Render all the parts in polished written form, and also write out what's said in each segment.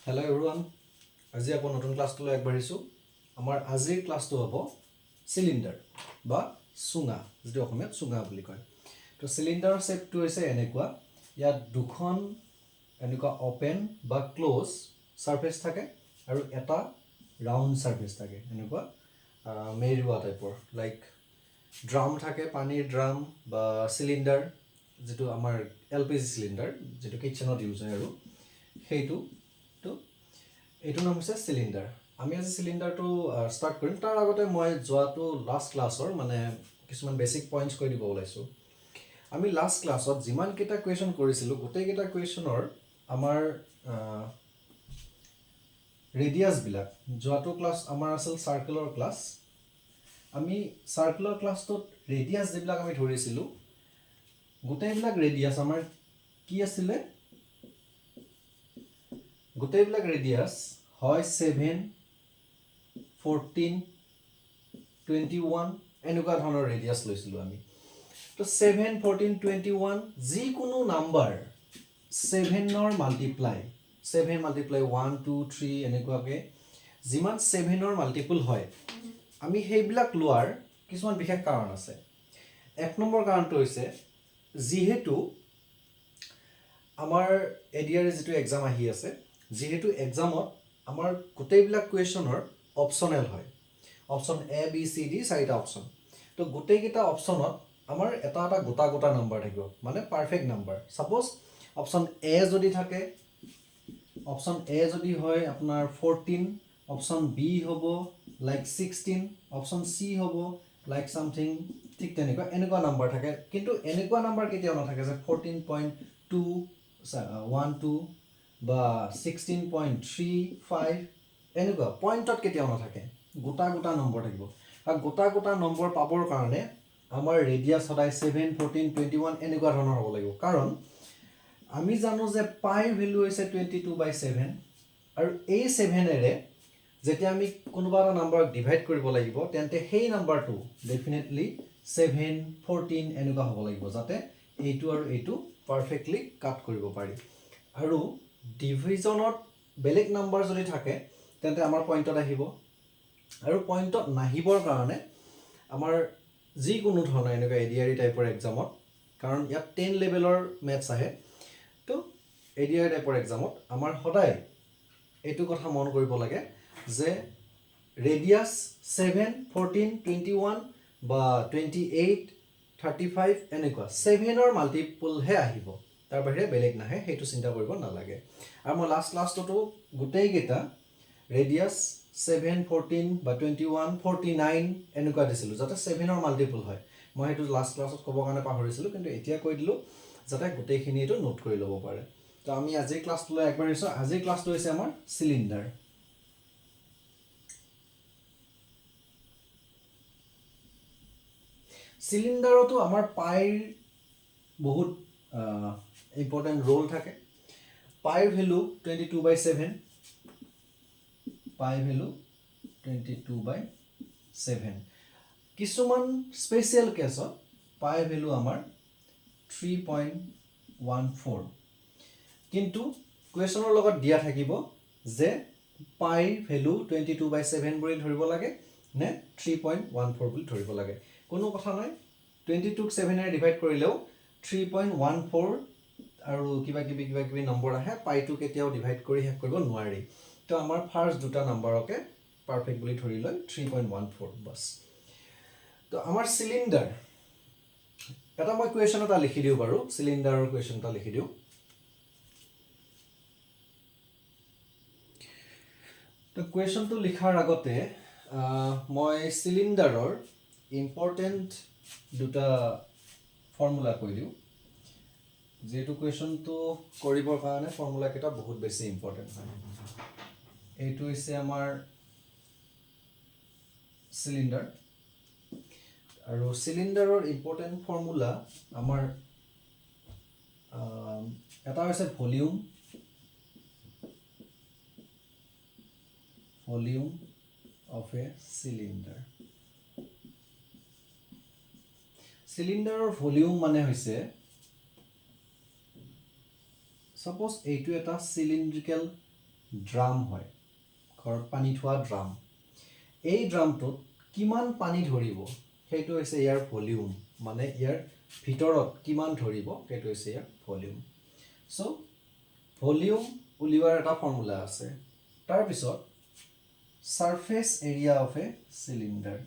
Hello everyone. আজি আকৌ নতুন ক্লাছটোলৈ আগবাঢ়িছোঁ। আমাৰ আজিৰ ক্লাছটো হ'ব সিলিন্ডাৰ বা চুঙা, যেটো অসমীয়াত চুঙা বুলি কয়। তো সিলিন্ডাৰৰ শেপটো হৈছে এনেকুৱা, ইয়াত দুখন এনেকুৱা ওপেন বা ক্লোজ সাৰফেস থাকে আৰু এটা ৰাউন্ড সাৰফেস থাকে, এনেকুৱা মেৰুৱা টাইপৰ, লাইক ড্ৰাম থাকে, পানীৰ ড্ৰাম বা সিলিন্ডাৰ, যেটো আমাৰ LPG সিলিন্ডাৰ, যেটো কিচেনত ইউজ হয় আৰু সেইটো এইটো নাম হৈছে সিলিন্ডাৰ। আমি আজি সিলিন্ডাৰটো ষ্টাৰ্ট কৰিম। তাৰ আগতে মই যোৱাটো লাষ্ট ক্লাছৰ মানে কিছুমান বেসিক পইণ্টছ কৈ দিব ওলাইছোঁ। আমি লাষ্ট ক্লাছত যিমান কেইটা কুৱেশ্যন কৰিছিলোঁ, গোটেইকেইটা কুৱেশ্যনৰ আমাৰ ৰেডিয়াছবিলাক, যোৱাটো ক্লাছ আমাৰ আছিল চাৰ্কেলৰ ক্লাছ। আমি চাৰ্কেলৰ ক্লাছটোত ৰেডিয়াছ যিবিলাক আমি ধৰিছিলোঁ, গোটেইবিলাক ৰেডিয়াছ আমাৰ কি আছিলে? গোটেইবিলাক ৰেডিয়াছ হয় 7, 14, 21 এনেকুৱা ধৰণৰ ৰেডিয়াছ লৈছিলোঁ আমি। তো 7, 14, 21 যিকোনো নাম্বাৰ 7ৰ মাল্টিপ্লাই 7 মাল্টিপ্লাই 1, 2, 3 এনেকুৱাকৈ যিমান 7ৰ মাল্টিপল হয়, আমি সেইবিলাক লোৱাৰ কিছুমান বিশেষ কাৰণ আছে। এক নম্বৰ কাৰণটো হৈছে, যিহেতু আমাৰ এডিআৰই যিটো এক্সাম আহি আছে, যিহেতু এক্সামত আমাৰ গোটেইবিলাক কুৱেশ্যনৰ অপশ্যনেল হয়, option A, B, C, D 4টা অপশ্যন। তো গোটেইকেইটা অপশ্যনত আমাৰ এটা এটা গোটা গোটা নাম্বাৰ থাকিব, মানে perfect number. Suppose option A যদি থাকে, অপশ্যন A যদি হয় আপোনাৰ 14, অপশ্যন B হ'ব লাইক 16, অপশ্যন C হ'ব লাইক সামথিং, ঠিক তেনেকুৱা এনেকুৱা নাম্বাৰ থাকে। কিন্তু এনেকুৱা নাম্বাৰ কেতিয়াও নাথাকে যে 14.212 বা 16.35 এনেকুৱা পইণ্টত কেতিয়াও নাথাকে, গোটা গোটা নম্বৰ থাকিব। আৰু গোটা গোটা নম্বৰ পাবৰ কাৰণে আমাৰ ৰেডিয়াছ সদায় 7, 14, 21 এনেকুৱা ধৰণৰ হ'ব লাগিব। কাৰণ আমি জানো যে পাইৰ ভেলু হৈছে 22/7, আৰু এই 7এৰে যেতিয়া আমি কোনোবা এটা নাম্বাৰক ডিভাইড কৰিব লাগিব, তেন্তে সেই নাম্বাৰটো ডেফিনেটলি 7, 14 এনেকুৱা হ'ব লাগিব, যাতে এইটো আৰু এইটো পাৰফেক্টলি কাট কৰিব পাৰি। আৰু ডিভিজনত বেলেগ নাম্বাৰ যদি থাকে, তেন্তে আমাৰ পইণ্টত আহিব। আৰু পইণ্টত নাহিবৰ কাৰণে আমাৰ যিকোনো ধৰণৰ এনেকুৱা এডিআৰই টাইপৰ এক্সামত, কাৰণ ইয়াত 10 লেভেলৰ মেথছ আহে, তো এডিআৰই টাইপৰ এক্সামত আমাৰ সদায় এইটো কথা মন কৰিব লাগে যে ৰেডিয়াছ 7, 14, 21 বা 28, 35 এনেকুৱা 7ৰ মাল্টিপলহে আহিব, তাৰ বাহিৰে বেলেগ নাহে, সেইটো চিন্তা কৰিব নালাগে। আৰু মই লাষ্ট ক্লাছটোতো গোটেইকেইটা ৰেডিয়াছ 7, 14 বা 21, 49 এনেকুৱা দিছিলোঁ, যাতে 7ৰ মাল্টিপল হয়। মই সেইটো লাষ্ট ক্লাছত ক'বৰ কাৰণে পাহৰিছিলোঁ, কিন্তু এতিয়া কৈ দিলোঁ যাতে গোটেইখিনি এইটো নোট কৰি ল'ব পাৰে। তো আমি আজিৰ ক্লাছটোলৈ আগবাঢ়িছোঁ। আজিৰ ক্লাছটো হৈছে আমাৰ সিলিন্ডাৰ। সিলিন্ডাৰতো আমাৰ পাইৰ বহুত ইম্পৰ্টেণ্ট ৰোল থাকে। পাইৰ ভেলু 22/7, পাই ভেলু 22/7। কিছুমান স্পেচিয়েল কেছত পাই ভেলু আমাৰ 3.14, কিন্তু কুৱেশ্যনৰ লগত দিয়া থাকিব যে পাইৰ ভেলু 22/7 বুলি ধৰিব লাগে নে 3.14 বুলি ধৰিব লাগে। কোনো কথা নাই, 22ক 7এৰে ডিভাইড কৰিলেও 3.14 আৰু কিবা কিবি নম্বৰ আহে, পাইটো কেতিয়াও ডিভাইড কৰি শেষ কৰিব নোৱাৰি। তো আমাৰ ফাৰ্ষ্ট দুটা নাম্বাৰকে পাৰফেক্ট বুলি ধৰি লয় 3.14 বাছ। তো আমাৰ সিলিন্ডাৰ এটা মই কুৱেশ্যন এটা লিখি দিওঁ বাৰু, সিলিন্ডাৰৰ কুৱেশ্যন এটা লিখি দিওঁ। তো কুৱেশ্যনটো লিখাৰ আগতে মই সিলিন্ডাৰৰ ইম্পৰ্টেণ্ট দুটা ফৰ্মুলা কৈ দিওঁ। যিহেতু কুৱেশ্যনটো কৰিবৰ কাৰণে ফৰ্মুলাকেইটা বহুত বেছি ইম্পৰ্টেণ্ট হয়। এইটো হৈছে আমাৰ সিলিন্ডাৰ, আৰু সিলিন্ডাৰৰ ইম্পৰ্টেণ্ট ফৰ্মুলা আমাৰ এটা হৈছে ভলিউম অফ এ সিলিন্ডাৰ। সিলিন্ডাৰৰ ভলিউম মানে হৈছে, সাপোজ এইটো এটা সিলিন্ড্ৰিকেল ড্ৰাম হয়, ঘৰত পানী থোৱা ড্ৰাম। এই ড্ৰামটোত কিমান পানী ধৰিব সেইটো হৈছে ইয়াৰ ভলিউম, মানে ইয়াৰ ভিতৰত কিমান ধৰিব সেইটো হৈছে ইয়াৰ ভলিউম। চ' ভলিউম উলিওৱাৰ এটা ফৰ্মুলা আছে। তাৰপিছত surface area of a cylinder.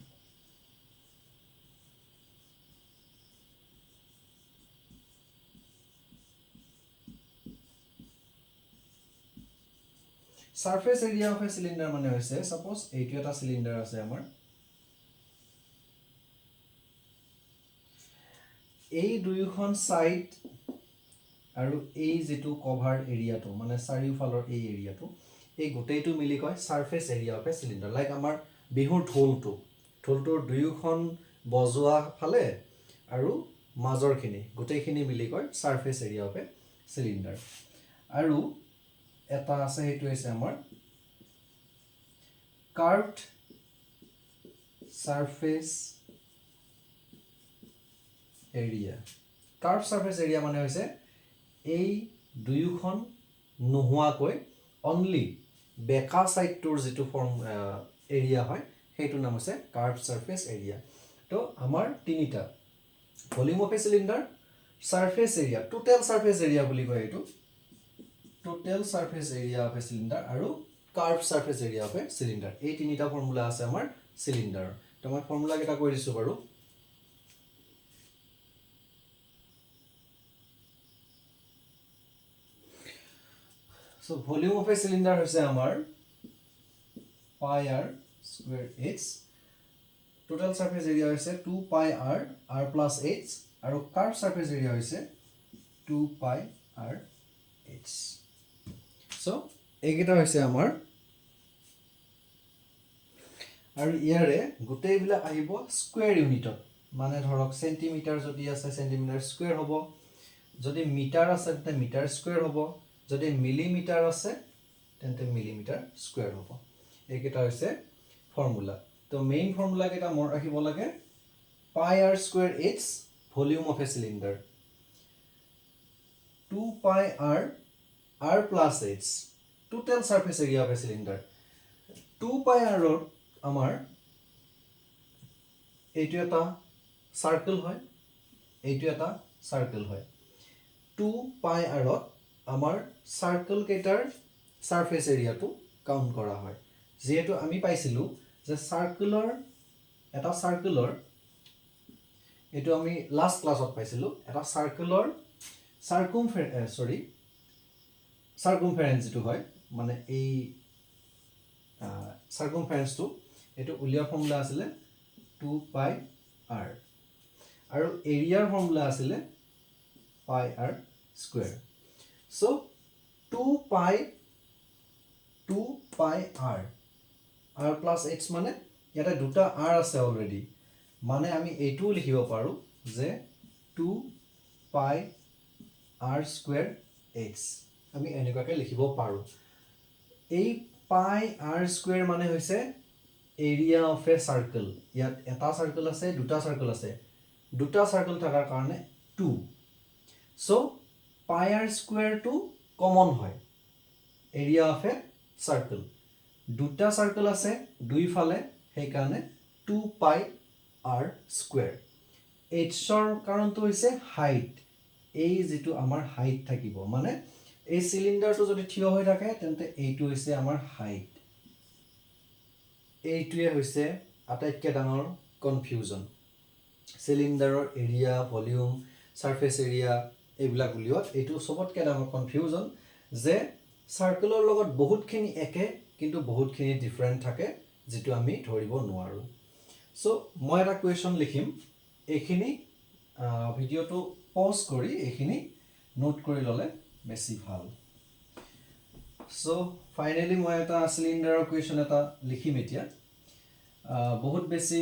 Surface area of a cylinder মানে হৈছে সাপোজ এইটো এটা সিলিন্ডাৰ আছে আমাৰ, এই দুইখন সাইড আৰু এই যেটো কভাৰ এৰিয়াটো মানে চাৰিওফালৰ এই এৰিয়াটো, এই গোটেইটো মিলি কয় surface area of a cylinder. Like আমাৰ বিহুৰ ঢোলটোৰ দুইখন বজোৱা ফালে আৰু মাজৰখিনি গোটেইখিনি মিলি কয় surface area of a cylinder. আৰু এটা আছে সেইটো হৈছে আমাৰ curved surface area. Curve surface area মানে হৈছে এই দুইখন নোহোৱাকৈ অনলি বেকা সাইডটোৰ যেটো ফৰ্ম এৰিয়া হয় সেইটো নাম হৈছে কাৰ্ভ সাৰফেস এৰিয়া। তো আমাৰ তিনিটা volume of a cylinder, surface area, total surface area বুলি কয় এইটো, total surface area of a cylinder আৰু curve surface area of a cylinder. এই তিনিটা ফৰ্মুলা আছে আমাৰ সিলিন্ডাৰৰ। তো মই ফৰ্মুলা কেইটা কৈ দিছো বাৰু। So volume of a cylinder হৈছে আমাৰ pi r square h, total surface area হৈছে 2 pi r plus h, আৰু curved surface area হৈছে 2 pi r h। so এইকেইটা হৈছে আমাৰ, আৰু ইয়াৰে গোটেইবিলাক আহিব স্কয়াৰ ইউনিটত, মানে ধৰক সেন্টিমিটাৰ যদি আছে সেন্টিমিটাৰ স্কয়াৰ হ'ব, যদি মিটাৰ আছে তেন্তে মিটাৰ স্কয়াৰ হ'ব, যদি মিলিমিটাৰ আছে তেন্তে মিলিমিটাৰ স্কয়াৰ হ'ব। এইকেইটা হৈছে ফৰ্মুলা। তো মেইন ফৰ্মুলা কেইটা মনত ৰাখিব লাগে। Pi r square h volume of a cylinder, 2 pi r plus h total surface area of a cylinder. 2 pi r ৰ আমাৰ এইটো এটা সাৰ্কেল হয়, এইটো এটা সাৰ্কেল হয়। 2 পাই r ত আমাৰ সাৰ্কেল কেইটাৰ সাৰফেস এৰিয়াটো কাউন্ট কৰা হয়। যেহেতু আমি পাইছিলো যে সাৰ্কেলৰ এইটো আমি লাস্ট ক্লাছত পাইছিলো, এটা সাৰ্কেলৰ সাৰ্কুমফাৰেন্স যেটো হয় মানে এই সাৰ্কুমফাৰেন্সটো, এইটো উলিওৱাৰ ফৰ্মুলা আছিলে 2 পাই r, আৰু এৰিয়াৰ ফৰ্মুলা আছিলে পাই r square. So 2 pi r plus h মানে ইয়াতে দুটা r আছে অলৰেডি, মানে আমি এইটোও লিখিব পাৰো যে 2 pi r square h, আমি এনেকুৱাকৈ লিখিব পাৰো। এই pi r square মানে হৈছে এৰিয়া অফ এ সাৰ্কেল। ইয়াত এটা সাৰ্কেল আছে, দুটা সাৰ্কেল আছে, দুটা সাৰ্কেল থাকাৰ কাৰণে 2। সো pi r square টো কমন হয় এৰিয়া অফ এ সাৰ্কেল। দুটা সাৰ্কেল আছে দুইফালে, সেইকাৰণে 2 পাই r স্কয়াৰ। h ৰ কাৰণটো হৈছে হাইট, এই যেটো আমাৰ হাইট থাকিব, মানে এই সিলিন্ডাৰটো যদি থিয় হৈ থাকে তেন্তে এইটো হৈছে আমাৰ হাইট। এইটোৱে হৈছে আটাইতকৈ ডাঙৰ কনফিউজন সিলিন্ডাৰৰ এৰিয়া, ভলিউম, সাৰফেস এৰিয়া এইবিলাক উলিওৱাত। এইটো সবতকৈ ডাঙৰ কনফিউজন যে সাৰ্কেলৰ লগত বহুতখিনি একে কিন্তু বহুতখিনি ডিফাৰেন্ট থাকে, যেটো আমি ধৰিব নোৱাৰো। সো মই এটা কুৱেশ্যন লিখিম, এইখিনি ভিডিওটো পজ কৰি এইখিনি নোট কৰি ল'লে বেছি ভাল। সো ফাইনেলি মই এটা সিলিন্ডাৰৰ কুৱেশ্যন এটা লিখিম এতিয়া। বহুত বেছি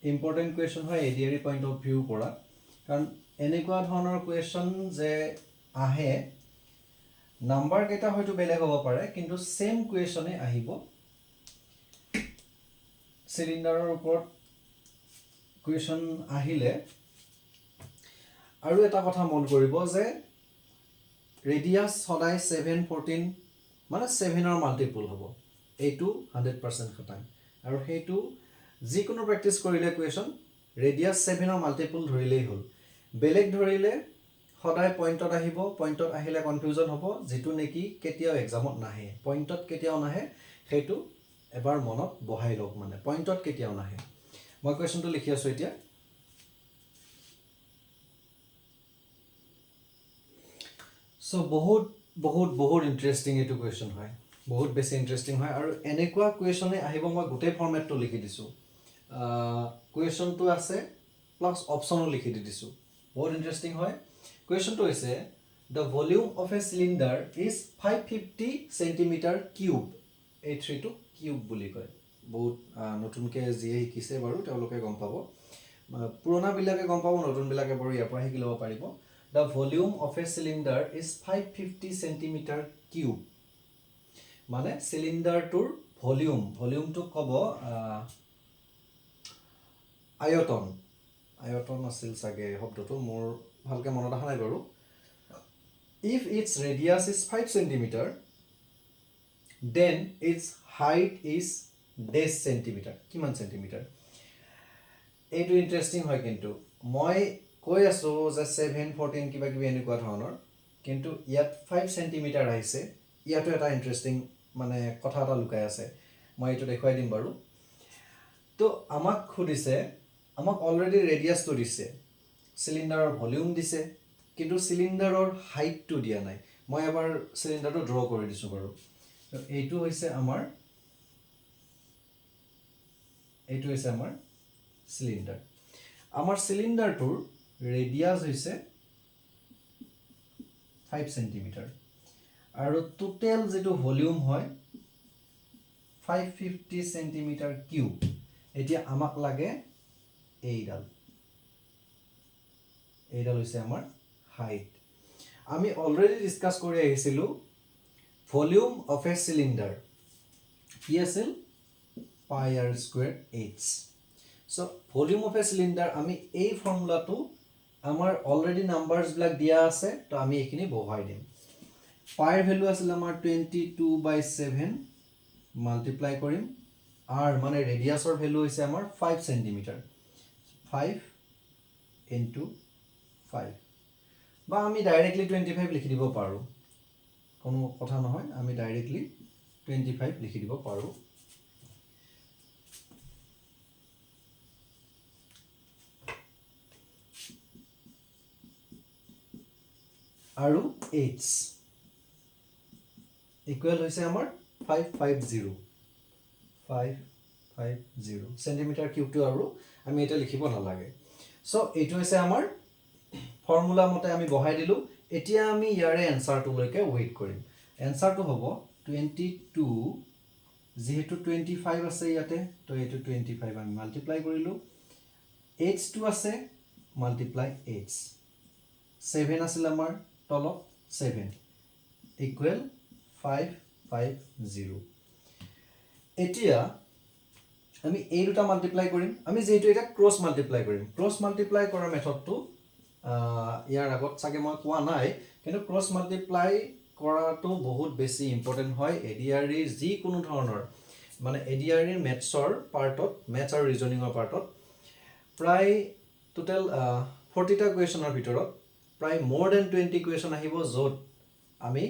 ইম্পৰ্টেন্ট কুৱেশ্যন হয় এডিআৰই পইণ্ট অফ ভিউৰ পৰা, কাৰণ এনেকুৱা ধৰণৰ কুৱেশ্যন যে আহে, নাম্বাৰ কেইটা হয়তো বেলেগ হ'ব পাৰে কিন্তু সেম কুৱেশ্যনে আহিব। সিলিন্ডাৰৰ ওপৰত কুৱেশ্যন আহিলে আৰু এটা কথা মন কৰিব যে ৰেডিয়াস সদায় 7, 14, মানে 7ৰ মাল্টিপুল হ'ব এইটো 100% খটাং আৰু সেইটো যিকোনো প্ৰেক্টিছ কৰিলে কুৱেশ্যন ৰেডিয়াছ 7ৰ মাল্টিপুল ধৰিলেই হ'ল বেলেগ ধৰিলে সদায় পইণ্টত আহিব পইণ্টত আহিলে কনফিউজন হ'ব যেটো নেকি কেতিয়াও এক্সামত নাহে পইণ্টত কেতিয়াও নাহে সেইটো এবাৰ মনত বহাই লওক মানে পইণ্টত কেতিয়াও নাহে মই কুৱেশ্যনটো লিখি আছো এতিয়া সো বহুত ইন্টাৰেষ্টিং এইটো কুৱেশ্যন হয় বহুত বেছি ইন্টাৰেষ্টিং হয় আৰু এনেকুৱা কুৱেশ্যনে আহিব মই গোটেই ফৰ্মেটটো লিখি দিছো কুৱেশ্যনটো আছে প্লাস অপচনো লিখি দিছো বহুত ইন্টাৰেষ্টিং হয় কুৱেশ্যনটো হৈছে the volume of a cylinder is 550 centimeter cube এই থ্ৰীটো কিউব বুলি কয় বহুত নতুনকৈ যিয়ে শিকিছে বাৰু তেওঁলোকে গম পাব পুৰণা বিলাকে গম পাব নতুন বিলাকে বাৰু ইয়াৰ পৰা শিকি ল'ব পাৰিব the volume of a cylinder is 550 centimeter cube মানে সিলিন্ডাৰটোৰ ভলিউমটো ক'ব আয়তন আছিল চাগে শব্দটো মোৰ ভালকৈ মনত অহা নাই বাৰু if its radius is 5 centimeter then its height is dash centimeter কিমান centimeter এইটো ইন্টাৰেষ্টিং হয় কিন্তু মই কৈ আছো যে 7 14 কিবা কিবি এনেকুৱা ধৰণৰ কিন্তু ইয়াত 5 centimeter আহিছে ইয়াতো এটা ইন্টাৰেষ্টিং মানে কথা এটা লুকাই আছে মই এইটো দেখুৱাই দিম বাৰু তো আমাক খুদিছে আমাক অলৰেডি ৰেডিয়াছটো দিছে সিলিন্ডাৰৰ ভলিউম দিছে কিন্তু সিলিন্ডাৰৰ হাইটটো দিয়া নাই মই এবাৰ সিলিন্ডাৰটো ড্ৰ কৰি দিছো বাৰু তো এইটো হৈছে আমাৰ সিলিন্ডাৰ আমাৰ সিলিন্ডাৰটোৰ ৰেডিয়াছ হৈছে 5 সেন্টিমিটাৰ আৰু টোটাল যেটো ভলিউম হয় 550 সেন্টিমিটাৰ কিউব এতিয়া আমাক লাগে এইডাল হৈছে আমাৰ হাইট আমি অলৰেডি ডিসকাস কৰি আহিছিলো ভলিউম অফ এ সিলিন্ডাৰ কি আছিল pi r square h so volume of a cylinder আমি এই ফৰ্মুলাটো আমাৰ অলৰেডি নাম্বাৰস বিলাক দিয়া আছে তো আমি এখিনি বহাই দিম পাইৰ ভ্যালু আছিল আমাৰ 22/7 মাল্টিপ্লাই কৰিম r মানে ৰেডিয়াছৰ ভ্যালু হৈছে আমাৰ 5 সেন্টিমিটাৰ 5 into 5 বা আমি ডাইৰেক্টলি 25 লিখি দিব পাৰো কোনো কথা নহয় আমি ডাইৰেক্টলি 25 লিখি দিব পাৰো আৰু h ইকুৱেল হৈছে আমাৰ 550 সেন্টিমিটাৰ কিউবটো আৰু আমি এটা লিখিব নালাগে সো এইটো হৈছে আমাৰ ফৰ্মুলা মতে আমি বহাই দিলো এতিয়া আমি ইয়াৰে এনসাৰটো লৈকে ওয়েট কৰিম এনসাৰটো হ'ব 22 যেহেতু 25 আছে ইয়াতে তো এইটো 25 আমি মাল্টিপ্লাই কৰিলো h টো আছে মাল্টিপ্লাই h 7 আছিল আমাৰ তলত 7 ইকুৱেল 550 এতিয়া আমি এই দুটা মাল্টিপ্লাই কৰিম আমি যেহেতু এটা ক্ৰস মাল্টিপ্লাই কৰিম ক্ৰস মাল্টিপ্লাই কৰাৰ মেথডটো ইয়াৰ আগত চাগে মই কোৱা নাই কিন্তু ক্ৰস মাল্টিপ্লাই কৰাটো বহুত বেছি ইম্পৰ্টেন্ট হয় এডিআৰই যি কোনো ধৰণৰ মানে এডিআৰই মেথছৰ পাৰ্টত মেথছ আৰু ৰিজনিংৰ পাৰ্টত প্ৰায় টোটাল 40টা কুৱেশ্যনৰ ভিতৰত প্ৰায় more than 20 কুৱেশ্যন আহিব যত আমি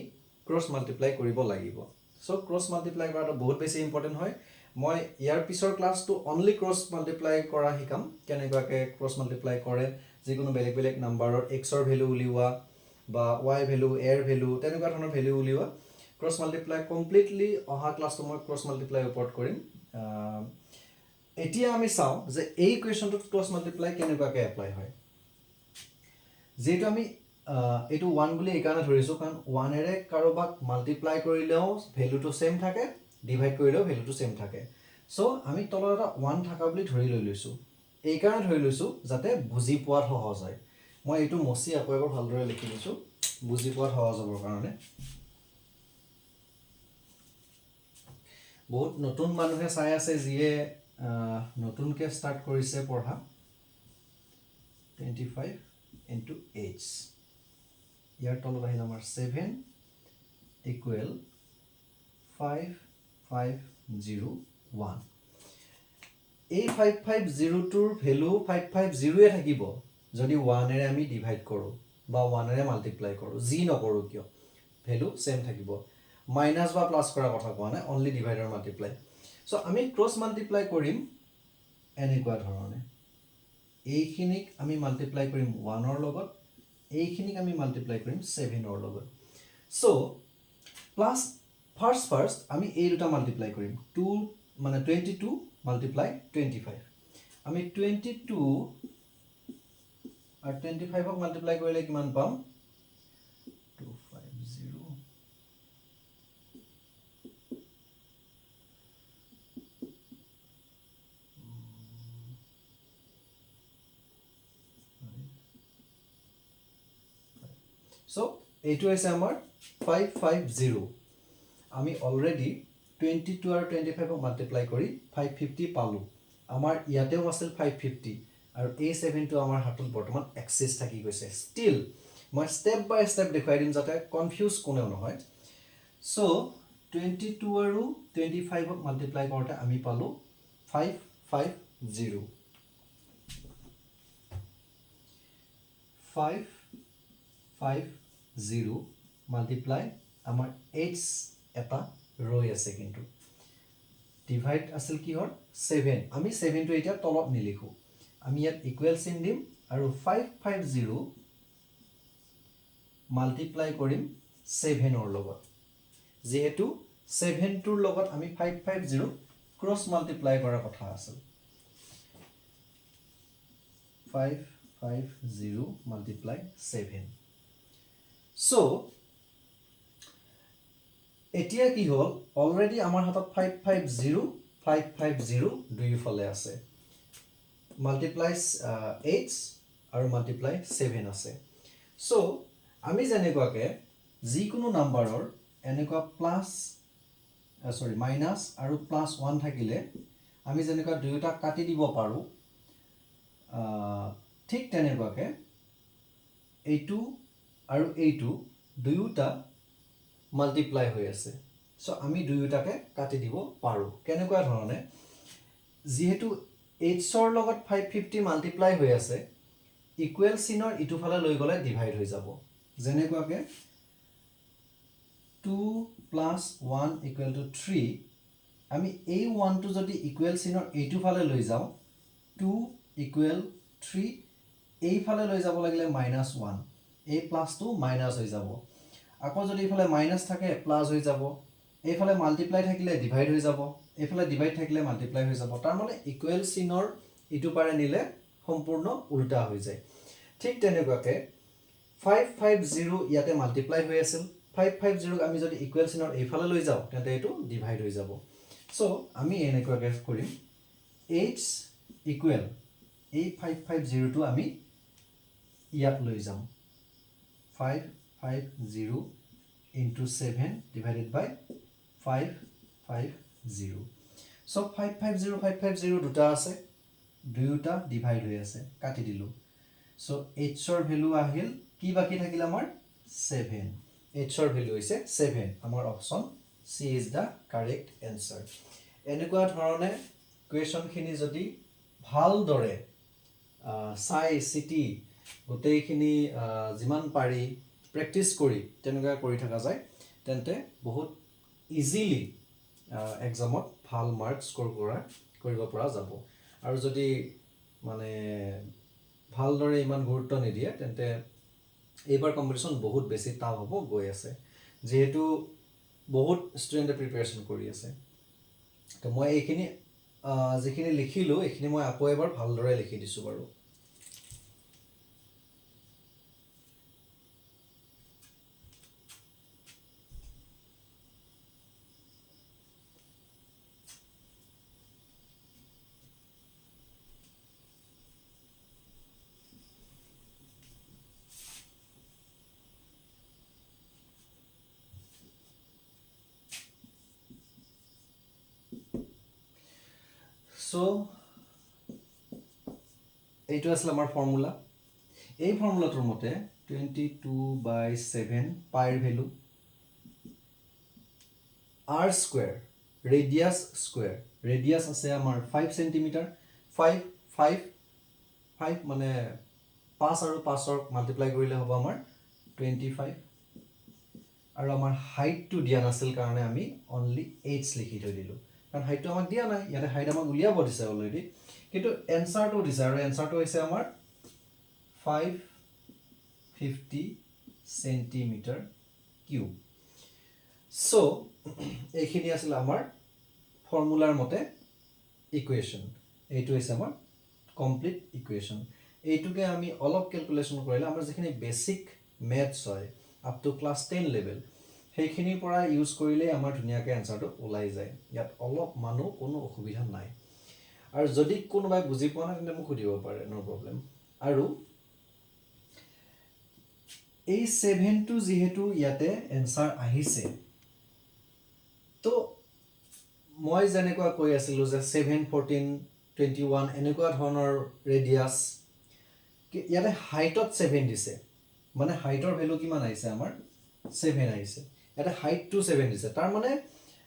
ক্ৰস মাল্টিপ্লাই কৰিব লাগিব সো ক্ৰস মাল্টিপ্লাই কৰাটো বহুত বেছি ইম্পৰ্টেন্ট হয় মই ইয়াৰ পিছৰ ক্লাছটো অনলি ক্ৰস মাল্টিপ্লাই কৰা শিকাম কেনেকুৱাকে ক্ৰস মাল্টিপ্লাই কৰে যিকোনো বেলেগ নাম্বাৰৰ x ৰ ভ্যালু উলিওৱা বা y ভ্যালু a ৰ ভ্যালু তেনেকুৱা ধৰণৰ ভ্যালু উলিওৱা ক্ৰস মাল্টিপ্লাই কমপ্লিটলি অহা ক্লাছটো মই ক্ৰস মাল্টিপ্লাই ওপৰত কৰিম এতিয়া আমি চাও যে এই কুৱেশ্যনটোত ক্ৰস মাল্টিপ্লাই কেনেকুৱাকে এপ্লাই হয় যেটো আমি এটো 1 বুলি একাৰণে ধৰিছো কাৰণ 1 এৰে কাৰোবাক মাল্টিপ্লাই কৰিলেও ভ্যালুটো সেম থাকে ডিভাইড কৰিলেও ভ্যালুটো সেম থাকে সো আমি তলত এটা 1 থাকা বুলি ধৰি লৈছো এই কাৰণে ধৰি লৈছো যাতে বুজি পোৱাত সহজ হয় মই এটো মছি আকৌ এবাৰ ভালদৰে লিখি দিছো বুজি পোৱাত সহজ হ'বৰ কাৰণে বহুত নতুন মানুহে চাই আছে যিয়ে নতুনকে স্টাৰ্ট কৰিছে পঢ়া 25 into h ইয়াৰ তলত আহিল আমাৰ 7 equal 5501 এই 5502ৰ ভ্যালু 550 এ থাকিব যদি 1 এৰে আমি ডিভাইড কৰো বা 1 এৰে মাল্টিপ্লাই কৰো জি নকৰো কিয় ভ্যালু সেম থাকিব মাইনাস বা প্লাস কৰা কথা কোৱা নাই অনলি ডিভাইড আৰু মাল্টিপ্লাই সো আমি ক্ৰস মাল্টিপ্লাই কৰিম এনেকুৱা ধৰণে এইখিনিক আমি মাল্টিপ্লাই কৰিম 1 ৰ লগত এইখিনিক আমি মাল্টিপ্লাই কৰিম 7 ৰ লগত সো প্লাস ফাৰ্স্ট আমি এই দুটা মাল্টিপ্লাই কৰিম 2 মানে 22 মাল্টিপ্লাই 25 আমি 22 আৰু 25 ক মাল্টিপ্লাই কৰিলে কিমান পাম 250 সো এইটো হৈছে আমাৰ 550 আমি অলৰেডি 22 আৰু 25 ক মাল্টিপ্লাই কৰি 550 পালো আমাৰ ইয়াতেও আছিল 550 আৰু এই 7 টো আমাৰ হাতত বৰ্তমান এক্সেস থাকি গৈছে ষ্টিল মই স্টেপ বাই স্টেপ দেখাই দিম যাতে কনফিউজ কোনেও নহয় সো 22 আৰু 25 ক মাল্টিপ্লাই কৰোতে আমি পালো 550 550 মাল্টিপ্লাই আমাৰ h এটা ৰৈ আছে কিন্তু ডিভাইড আছিল কি হল 7 আমি 7 টো এতিয়া তলত নিলিখো আমি ইয়াত ইকুৱেল চিন দিম আৰু 550 মাল্টিপ্লাই কৰিম 7 ৰ লগত যেহেতু 7 টোৰ লগত আমি 550 ক্ৰস মাল্টিপ্লাই কৰাৰ কথা আছিল 550 মাল্টিপ্লাই 7 সো এতিয়া কি হল অলৰেডি আমাৰ হাতত 550 দুইফালে আছে মাল্টিপ্লাইজ 8 আৰু মাল্টিপ্লাই 7 আছে সো আমি যেনেকুৱাকে যিকোনো নাম্বাৰৰ এনেকুৱা প্লাস মাইনাস আৰু প্লাস 1 থাকিলে আমি যেনেকুৱা দুইটা কাটি দিব পাৰো ঠিক তেনেকুৱাকে এইটো আৰু এইটো দুইটা মাল্টিপ্লাই হৈ আছে সো আমি দুইটাকে কাটি দিব পাৰো কেনেকুৱা ধৰণে যেহেতু h ৰ লগত 550 মাল্টিপ্লাই হৈ আছে ইকুৱেল চিনৰ ইটো ফালে লৈ গলে ডিভাইড হৈ যাব যেনেকুৱাকে 2 + 1 = 3 আমি এই 1 টো যদি ইকুৱেল চিনৰ এইটো ফালে লৈ যাও 2 = 3 এই ফালে লৈ যাব লাগিলে -1 এই প্লাস টো মাইনাস হৈ যাব আকৌ যদি ইফালে মাইনাস থাকে প্লাস হৈ যাব এইফালে মাল্টিপ্লাই থাকিলে ডিভাইড হৈ যাব এইফালে ডিভাইড থাকিলে মাল্টিপ্লাই হৈ যাব তাৰ মানে ইকুৱেল চিনৰ ইটো পাৰে নিলে সম্পূৰ্ণ উল্টা হৈ যায় ঠিক তেনেকুৱাকে 550 ইয়াতে মাল্টিপ্লাই হৈ আছিল 550 ক আমি যদি ইকুৱেল চিনৰ এইফালে লৈ যাও তেন্তে এটো ডিভাইড হৈ যাব সো আমি এনেকুৱাকে কৰিম h ইকুৱেল এই 550 টো আমি ইয়াত লৈ যাম 550 into 7 divided by 550 so 550 দুটা আছে দুটা ডিভাইড হৈ আছে কাটি দিলো so h ৰ ভ্যালু আহিল কি বাকি থাকিল আমাৰ 7 h ৰ ভ্যালু হৈছে 7 আমাৰ option c is the correct answer এনেকুৱা ধৰণে কোৱেশ্চন খিনি যদি ভাল দৰে চাই সিটি গোটেইখিনি যিমান পাৰি প্ৰেক্টিস কৰি তেনেকুৱা কৰি থাকা যায় তেন্তে বহুত ইজিলি এক্সামত ভাল মাৰ্ক স্কোৰ কৰিব পৰা যাব আৰু যদি মানে ভাল দৰে ইমান গুৰুত্ব নিদিয়ে তেন্তে এইবাৰ কম্পিটিশন বহুত বেছি টাফ হ'ব গৈ আছে যেহেতু বহুত ষ্টুডেন্টে প্ৰিপাৰেচন কৰি আছে তো মই এইখিনি যিখিনি লিখিলো এইখিনি মই আকৌ এবাৰ ভাল দৰে লিখি দিছো বাৰু So এইটো আছিল আমাৰ ফৰ্মুলা এই ফৰ্মুলাটোৰ মতে 22/7 পাইৰ value r square radius square radius আছে আমাৰ 5 সেন্টিমিটাৰ 5 মানে 5 আৰু 5ক মাল্টিপ্লাই কৰিলে হ'ব আমাৰ 25 আৰু আমাৰ হাইটটো দিয়া নাছিল কাৰণে আমি অনলি h লিখি থৈ দিলোঁ কাৰণ হাইটটো আমাক দিয়া নাই ইয়াতে হাইট আমাক উলিয়াব দিছে অলৰেডি কিন্তু এনসাৰটো দিছে আৰু এনসাৰটো হৈছে আমাৰ 550 সেন্টিমিটাৰ কিউব সো এইখিনি আছিল আমাৰ ফৰ্মুলাৰ মতে ইকুৱেশ্যন এইটো হৈছে আমাৰ কমপ্লিট ইকুৱেশ্যন এইটোকে আমি অলপ ক্যালকুলেশন কৰিলে আমাৰ যিখিনি বেসিক ম্যাথছ হয় আপ টু ক্লাস 10 লেভেল সেইখিনিৰ পৰা ইউজ কৰিলে আমাৰ ধুনিয়াকৈ আনসাৰটো ওলাই যায় ইয়াত অলপ মানুহ কোনো অসুবিধা নাই আৰু যদি কোনোবাই বুজি পোৱা নাই তেন্তে মোক সুধিব পাৰে নো প্ৰবলেম আৰু এই 7 টো যেহেতু ইয়াতে আনসাৰ আহিছে তো মই যেনেকুৱা কৈ আছিলো যে 7 14 21 এনেকুৱা ধৰণৰ ৰেডিয়াস ইয়াতে হাইটত 7 দিছে মানে হাইটৰ ভ্যালু কিমান আহিছে আমাৰ 7 আহিছে ইয়াতে হাইট টু 7 দিছে তাৰ মানে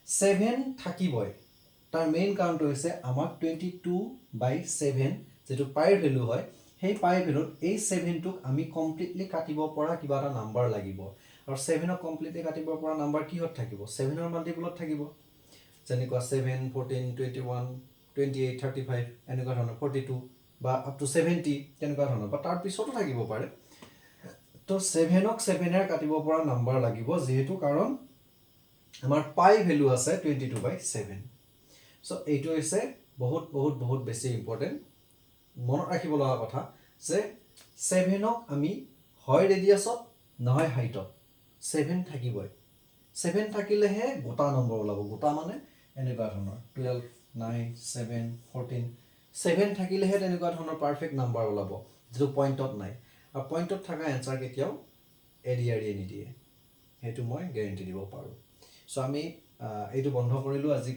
7 থাকিবই তাৰ মেইন কাৰণটো হৈছে আমাক 22/7 যেটো পাইৰ ভ্যালু হয় সেই পাই ভ্যালুত এই 7 টোক আমি কমপ্লিটলি কাটিব পৰা কিবা এটা নাম্বাৰ লাগিব আৰু 7 ক কমপ্লিটলি কাটিব পৰা নাম্বাৰ কিহত থাকিব 7 ৰ মাল্টিপলত থাকিব যেনেকুৱা 7 14 21 28 35 এনেকুৱা ধৰণৰ 42 বা আপ টু 70 তেনেকুৱা ধৰণৰ বা তাৰ পিছতো থাকিব পাৰে তো 7 ক 7 এৰ কাটিব পৰা নাম্বাৰ লাগিব যেহেতু কাৰণ আমাৰ পাই ভ্যালু আছে 22/7 সো এইটো হৈছে বহুত বেছি ইম্পৰ্টেন্ট মনত ৰাখিব লগা কথা যে 7 ক আমি হয় ৰেডিয়াছত নহয় হাইটত 7 থাকিবই 7 থাকিলেহে গোটা নম্বৰ ওলাব গোটা মানে এনেকুৱা ধৰণৰ 12 9 7 14 7 থাকিলেহে তেনেকুৱা ধৰণৰ পাৰফেক্ট নাম্বাৰ ওলাব যেটো পইণ্টত নাই আৰু পইণ্টত থকা আনসাৰ কেতিয়াও এৰিয়াৰি নিদিয়ে হেতু মই গ্যাৰান্টি দিব পাৰো সো আমি এইটো বন্ধ কৰিলো আজি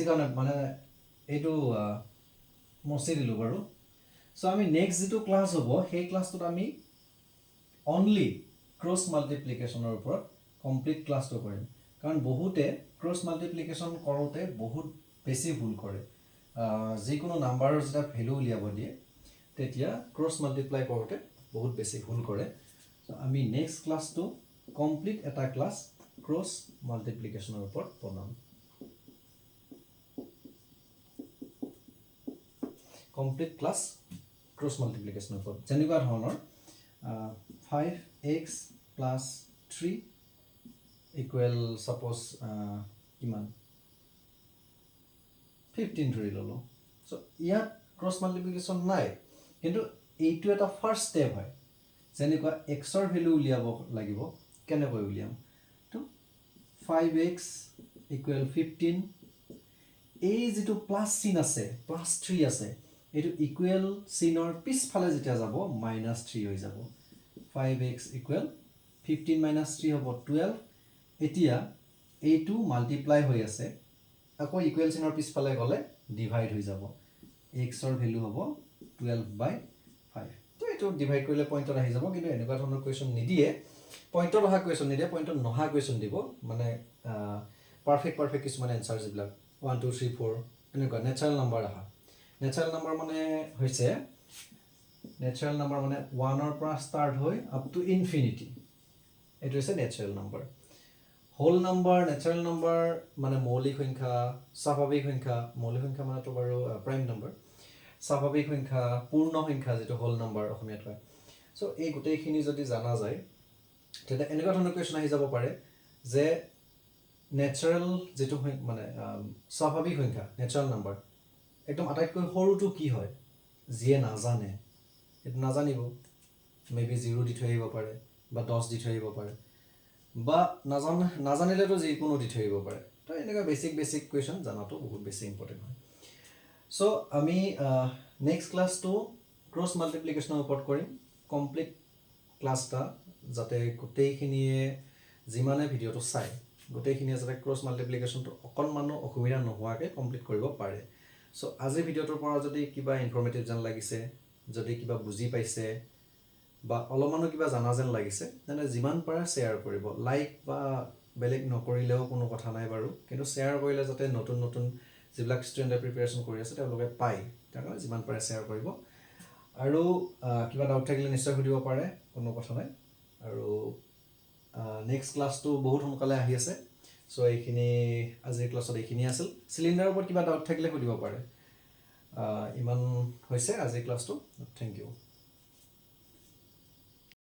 কাৰণে মানে এইটো মচি দিলো বাৰু সো আমি নেক্সট যেটো ক্লাস হ'ব সেই ক্লাসটোত আমি অনলি ক্ৰছ মাল্টিপ্লিকেশনৰ ওপৰত কমপ্লিট ক্লাসটো কৰিম কাৰণ বহুতে ক্ৰছ মাল্টিপ্লিকেশন কৰোতে বহুত বেছি ভুল কৰে যিকোনো নাম্বাৰৰ যেটা ভ্যালু উলিয়াব দিয়ে তেতিয়া ক্ৰছ মাল্টিপ্লাই কৰোতে বহুত বেছি ভুল কৰে সো আমি নেক্সট ক্লাসটো কমপ্লিট এটা ক্লাস ক্ৰছ মাল্টিপ্লিকেশনৰ ওপৰত বনাম কমপ্লিট ক্লাস ক্ৰছ মাল্টিপ্লিকেশনৰ ওপৰত যেনেকুৱা ধৰণৰ 5x + 3 ইকুৱেল সাপোজ কিমান 15 ধৰি ললো সো ইয়াত ক্ৰছ মাল্টিপ্লিকেশন নাই কিন্তু এইটো এটা ফাৰ্স্ট স্টেপ হয় যেনেকুৱা x ৰ ভ্যালু উলিয়াব লাগিব কেনেকৈ উলিয়াম তো 5x = 15 এই যেটো প্লাস চিন আছে প্লাস 3 আছে এটো ইকুৱেল চিনৰ পিছফালে যেতিয়া যাব -3 হৈ যাব 5x = 15 - 3 হ'ব 12 এতিয়া এইটো মাল্টিপ্লাই হৈ আছে আকৌ ইকুৱেল চিনৰ পিছফালে গলে ডিভাইড হৈ যাব x ৰ ভ্যালু হ'ব 12/5 তো এটো ডিভাইড কৰিলে পইণ্টত আহি যাব কিন্তু এনেকুৱা ধৰণৰ কোৱেশ্চন নিদিয়ে পইণ্টত অহা কোৱেশ্চন নিদিয়ে পইণ্টত নহা কোৱেশ্চন দিব মানে পাৰফেক্ট কিছুমান আনসাৰ যিবিলাক 1 2 3 4 এনেকুৱা নেচাৰেল নাম্বাৰ আহা নেচাৰেল নাম্বাৰ মানে হৈছে নেচাৰেল নাম্বাৰ মানে 1 ৰ পৰা স্টাৰ্ট হৈ আপ টু ইনফিনিটি এটো হৈছে natural number whole number natural number মানে মৌলিক সংখ্যা স্বাভাৱিক সংখ্যা মৌলিক সংখ্যা মানে তো বাৰু প্ৰাইম নাম্বাৰ স্বাভাৱিক সংখ্যা পূৰ্ণ সংখ্যা যেটো হোল নাম্বাৰ অসমীয়াত হয় সো এই গোটেইখিনি যদি জানা যায় তেতে এনেকুৱা ধৰণৰ কোৱেশ্চন আহি যাব পাৰে যে নেচাৰেল যেটো মানে স্বাভাৱিক সংখ্যা নেচাৰেল নাম্বাৰ একদম আটাইতকৈ সৰুটো কি হয় যিয়ে নাজানে এটো নাজানিব মেবি 0 দি থৈ আহিব পাৰে বা 10 দি থৈ আহিব পাৰে বা নাজানিলেতো যিকোনো দি থৈ আহিব পাৰে তো এনেকুৱা বেসিক কোৱেশ্চন জানাটো বহুত বেছি ইম্পৰ্টেন্ট হয় সো আমি নেক্সট ক্লাসটো ক্ৰছ মাল্টিপ্লিকেশনৰ ওপৰত কৰিম কমপ্লিট ক্লাসটা যাতে গোটেইখিনিয়ে যিমানে ভিডিওটো চাই গোটেইখিনিয়ে যাতে ক্ৰছ মাল্টিপ্লিকেশনটো অকনমানো অসুবিধা নোহোৱাকৈ কমপ্লিট কৰিব পাৰে সো আজি ভিডিওটোৰ পৰা যদি কিবা ইনফৰমেটিভ যেন লাগিছে যদি কিবা বুজি পাইছে বা অলপমানো কিবা জানা যেন লাগিছে তেনে যিমান পাৰে শ্বেয়াৰ কৰিব লাইক বা বেলেগ নকৰিলেও কোনো কথা নাই বাৰু, কিন্তু শ্বেয়াৰ কৰিলে যাতে নতুন নতুন যিবিলাক ষ্টুডেণ্টে প্ৰিপেৰেশ্যন কৰি আছে তেওঁলোকে পায়, তাৰ কাৰণে যিমান পাৰে শ্বেয়াৰ কৰিব। আৰু কিবা ডাউট থাকিলে নিশ্চয় সুধিব পাৰে, কোনো কথা নাই। আৰু নেক্সট ক্লাছটো বহুত সোনকালে আহি আছে, চ' এইখিনি আজিৰ ক্লাছত এইখিনি আছিল। চিলিণ্ডাৰৰ ওপৰত কিবা ডাউট থাকিলে সুধিব পাৰে। ইমান হৈছে আজিৰ ক্লাছটো। Thank U.